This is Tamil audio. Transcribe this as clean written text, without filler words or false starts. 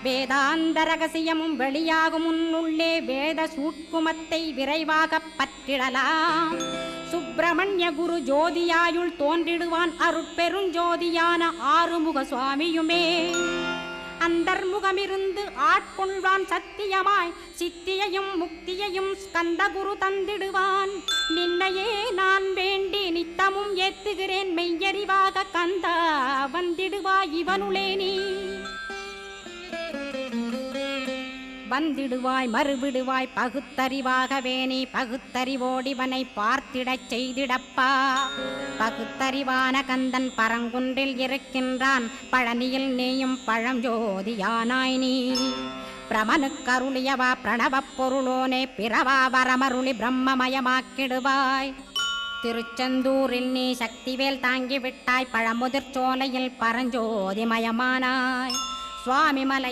வேதாந்த ரகசியமும் வெளியாகும் முன்னுள்ளே வேத சூட்குமத்தை விரைவாக பற்றிடலாம். சுப்பிரமணிய குரு ஜோதியாயுள் தோன்றிடுவான் அருட்பெருஞ்சோதியான ஆறுமுக சுவாமியுமே. அந்தர்முகமிருந்து ஆட்கொள்வான் சத்தியமாய் சித்தியையும் முக்தியையும் ஸ்கந்தகுரு தந்திடுவான். நின்னையே நான் வேண்டி நித்தமும் ஏத்துகிறேன் மெய்யறிவாக கந்தா வந்திடுவாய் இவனுளே நீ. வந்திடுவாய் மறுவிடுவாய் பகுத்தறிவாகவே நீ பகுத்தறிவோடிவனை பார்த்திடச் செய்திடப்பா. பகுத்தறிவான கந்தன் பரங்குன்றில் இருக்கின்றான் பழனியில் நீயும் பழஞ்சோதியானாய் நீ. பிரமனுக்கருளியவா பிரணவப் பொருளோனே பிறவா வரமருளி பிரம்மமயமாக்கிடுவாய். திருச்செந்தூரில் நீ சக்திவேல் தாங்கிவிட்டாய் பழமுதிர் சோலையில் பரஞ்சோதிமயமானாய். சுவாமிமலை